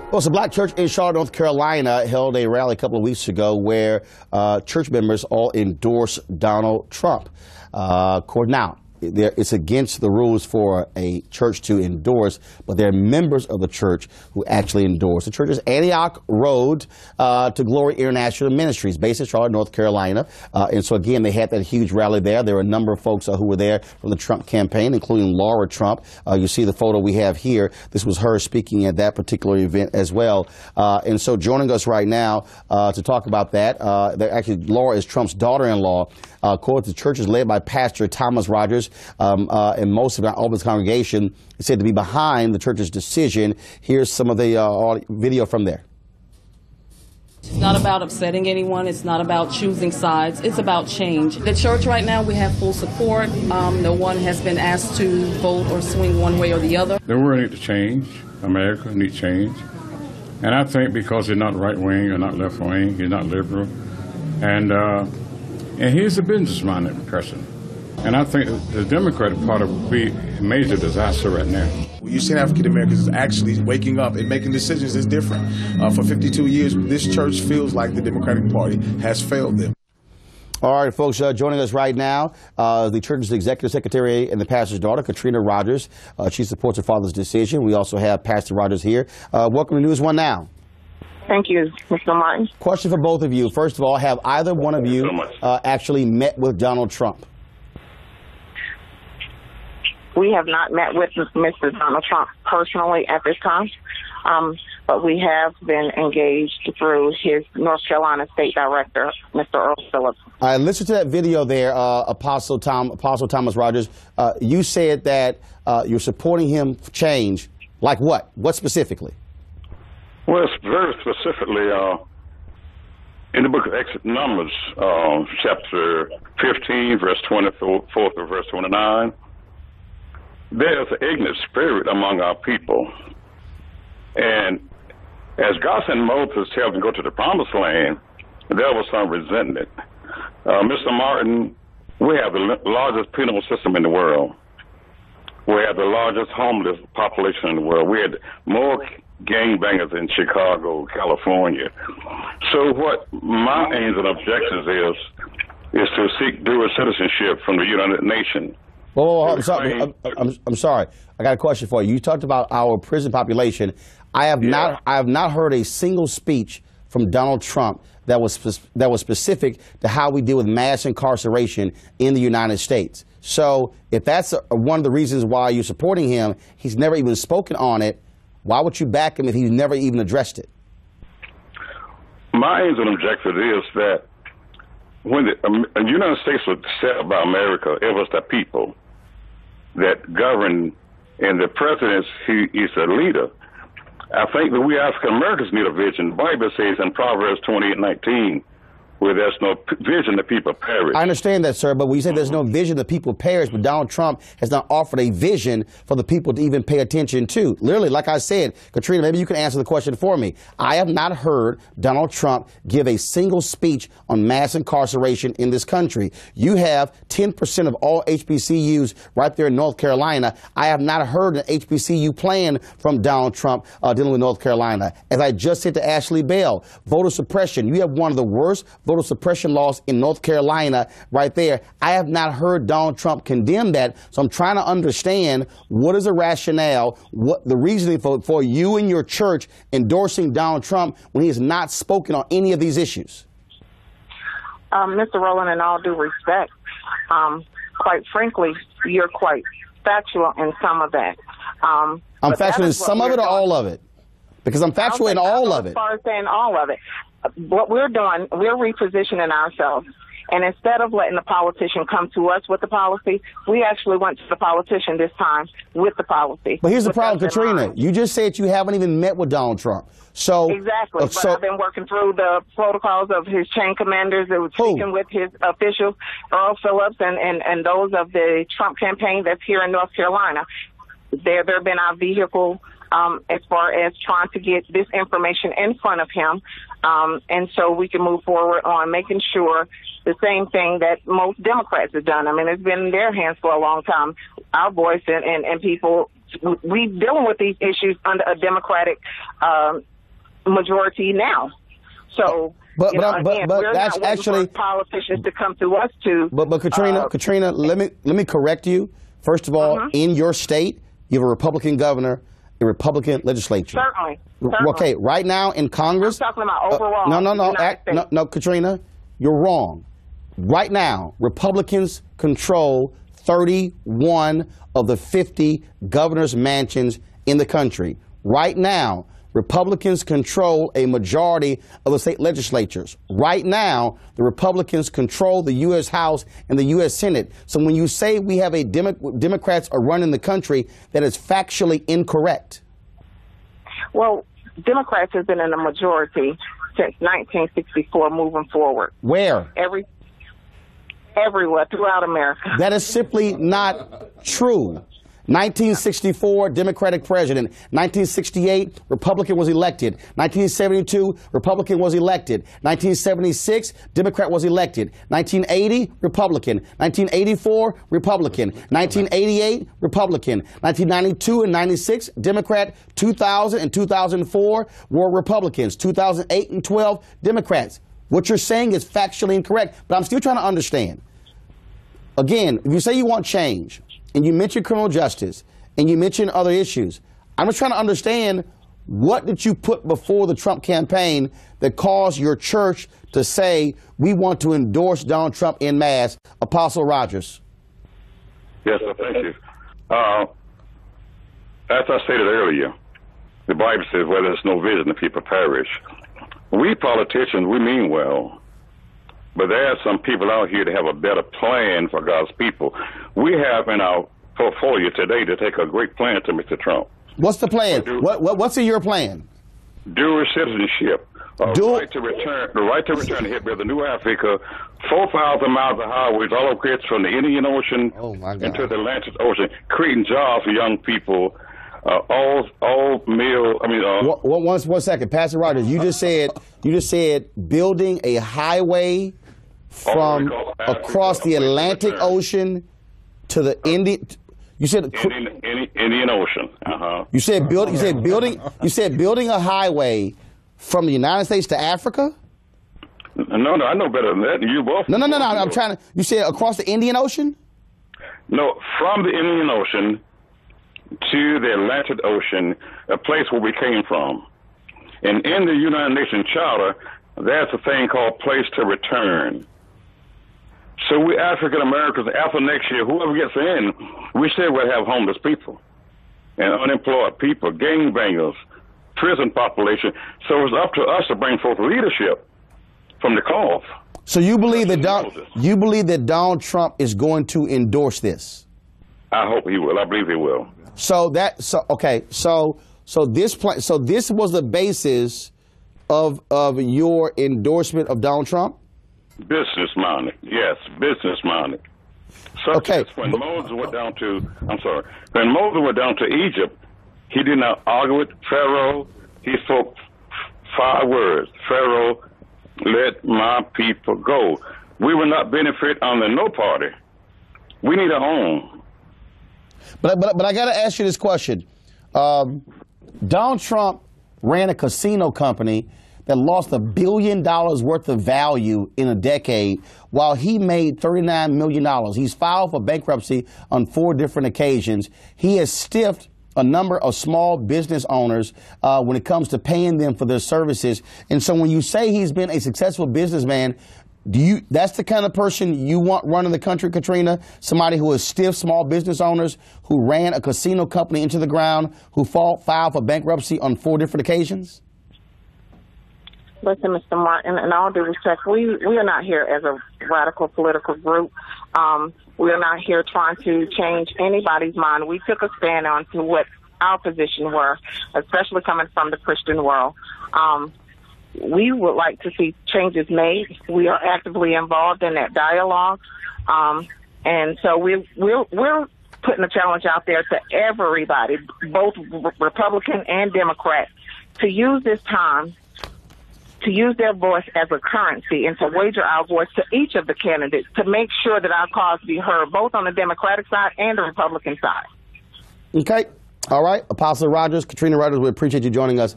Well, so Black Church in Charlotte, North Carolina held a rally a couple of weeks ago where church members all endorsed Donald Trump. Now, it's against the rules for a church to endorse, but there are members of the church who actually endorse. The church is Antioch Road to Glory International Ministries, based in Charlotte, North Carolina. And so, again, they had that huge rally there. There were a number of folks who were there from the Trump campaign, including Laura Trump. You see the photo we have here. This was her speaking at that particular event as well. And so joining us right now to talk about that, actually, Laura is Trump's daughter-in-law. Of course, the church is led by Pastor Thomas Rodgers, and most of our Albans congregation is said to be behind the church's decision. Here's some of the video from there. It's not about upsetting anyone. It's not about choosing sides. It's about change. The church right now, we have full support. No one has been asked to vote or swing one way or the other. The world needs to change. America needs change. And I think because he's not right-wing or not left-wing, he's not liberal. And he's a business-minded person. And I think the Democratic Party will be a major disaster right now. Well, you've seen African Americans actually waking up and making decisions is different. For 52 years, this church feels like the Democratic Party has failed them. All right, folks, joining us right now, the church's executive secretary and the pastor's daughter, Katrina Rodgers. She supports her father's decision. We also have Pastor Rodgers here. Welcome to NewsOne Now. Thank you, Mr. Martin. Question for both of you. First of all, have either one of you actually met with Donald Trump? We have not met with Mr. Donald Trump personally at this time, but we have been engaged through his North Carolina State Director, Mr. Earl Phillips. All right, listen to that video there, Apostle Thomas Rodgers. You said that you're supporting him for change. Like what? What specifically? Well, it's very specifically in the book of Numbers, chapter 15, verse 24 to verse 29. There's an ignorant spirit among our people. And as God sent Moses to help them go to the promised land, there was some resentment. Mr. Martin, we have the largest penal system in the world. We have the largest homeless population in the world. We had more gangbangers in Chicago, California. So what my aims and objectives is to seek dual citizenship from the United Nations. Well, I'm sorry. I got a question for you. You talked about our prison population. I have not heard a single speech from Donald Trump that was specific to how we deal with mass incarceration in the United States. So if that's one of the reasons why you're supporting him, he's never even spoken on it. Why would you back him if he's never even addressed it? My aims and objective is that when the United States was set up by America, it was the people that govern, and the president, he is a leader. I think that we African Americans need a vision. The Bible says in Proverbs 28:19, where there's no vision, the people perish. I understand that, sir, but when you say there's no vision, the people perish, but Donald Trump has not offered a vision for the people to even pay attention to. Literally, like I said, Katrina, maybe you can answer the question for me. I have not heard Donald Trump give a single speech on mass incarceration in this country. You have 10% of all HBCUs right there in North Carolina. I have not heard an HBCU plan from Donald Trump dealing with North Carolina. As I just said to Ashley Bell, voter suppression. You have one of the worst voter suppression laws in North Carolina right there. I have not heard Donald Trump condemn that, so I'm trying to understand what is the rationale, what the reasoning for you and your church endorsing Donald Trump when he has not spoken on any of these issues. Mr. Roland, in all due respect, quite frankly, you're quite factual in some of that. I'm factual in some of it or all of it? Because I'm factual in all of it. As far as saying all of it. What we're doing, we're repositioning ourselves. And instead of letting the politician come to us with the policy, we actually went to the politician this time with the policy. But here's the problem, Katrina. You just said you haven't even met with Donald Trump. So exactly. But I've been working through the protocols of his chain commanders. It was speaking with his officials, Earl Phillips, and those of the Trump campaign that's here in North Carolina. They've been our vehicle as far as trying to get this information in front of him, and so we can move forward on making sure the same thing that most Democrats have done. I mean, it's been in their hands for a long time. Our voice and people, we dealing with these issues under a Democratic majority now. So, but we're that's not actually for politicians to come to us to. But Katrina, let me correct you. First of all, in your state, you have a Republican governor, a Republican legislature. Certainly. Okay, right now in Congress. I'm talking about overall. No, Katrina, you're wrong. Right now, Republicans control 31 of the 50 governor's mansions in the country. Right now, Republicans control a majority of the state legislatures. Right now, the Republicans control the U.S. House and the U.S. Senate. So when you say we have Democrats are running the country, that is factually incorrect. Well, Democrats have been in the majority since 1964 moving forward. Where? Everywhere throughout America. That is simply not true. 1964, Democratic president. 1968, Republican was elected. 1972, Republican was elected. 1976, Democrat was elected. 1980, Republican. 1984, Republican. 1988, Republican. 1992 and 96, Democrat. 2000 and 2004 were Republicans. 2008 and 12, Democrats. What you're saying is factually incorrect, but I'm still trying to understand. Again, if you say you want change, and you mention criminal justice, and you mention other issues, I'm just trying to understand, what did you put before the Trump campaign that caused your church to say, we want to endorse Donald Trump en masse? Apostle Rodgers. Yes, sir, thank you. As I stated earlier, the Bible says, where there's no vision, the people perish. We politicians, we mean well. But there are some people out here that have a better plan for God's people. We have in our portfolio today to take a great plan to Mr. Trump. What's the plan? What's in your plan? Dual citizenship. The right to return to here, the New Africa, 4,000 miles of highways, all of it from the Indian Ocean into the Atlantic Ocean, creating jobs for young people. One second, Pastor Rodgers. You just said building a highway from across the Atlantic Ocean to the Indian. You said Indian Ocean. You said building a highway from the United States to Africa. No, I know better than that. You both. No. I'm trying to. You said across the Indian Ocean. No, from the Indian Ocean to the Atlantic Ocean, a place where we came from. And in the United Nations Charter, there's a thing called place to return. So we African Americans, after next year, whoever gets in, we still will have homeless people and unemployed people, gangbangers, prison population. So it's up to us to bring forth leadership from the cloth. So you believe that Donald Trump is going to endorse this? I hope he will. I believe he will. So this was the basis of your endorsement of Donald Trump? Business minded, yes, business minded. Okay. When Moses went down to Egypt, he did not argue with Pharaoh. He spoke 5 words. Pharaoh, let my people go. We will not benefit under no party. We need our own. But I got to ask you this question. Donald Trump ran a casino company that lost $1 billion worth of value in a decade, while he made $39 million. He's filed for bankruptcy on 4 different occasions. He has stiffed a number of small business owners when it comes to paying them for their services. And so when you say he's been a successful businessman, that's the kind of person you want running the country, Katrina? Somebody who has stiffed small business owners, who ran a casino company into the ground, who filed for bankruptcy on 4 different occasions? Listen, Mr. Martin, in all due respect, we are not here as a radical political group. We are not here trying to change anybody's mind. We took a stand on to what our position were, especially coming from the Christian world. We would like to see changes made. We are actively involved in that dialogue. And so we're putting a challenge out there to everybody, both Republican and Democrat, to use this time to use their voice as a currency and to wager our voice to each of the candidates to make sure that our cause be heard, both on the Democratic side and the Republican side. Okay. All right. Apostle Rodgers, Katrina Rodgers, we appreciate you joining us.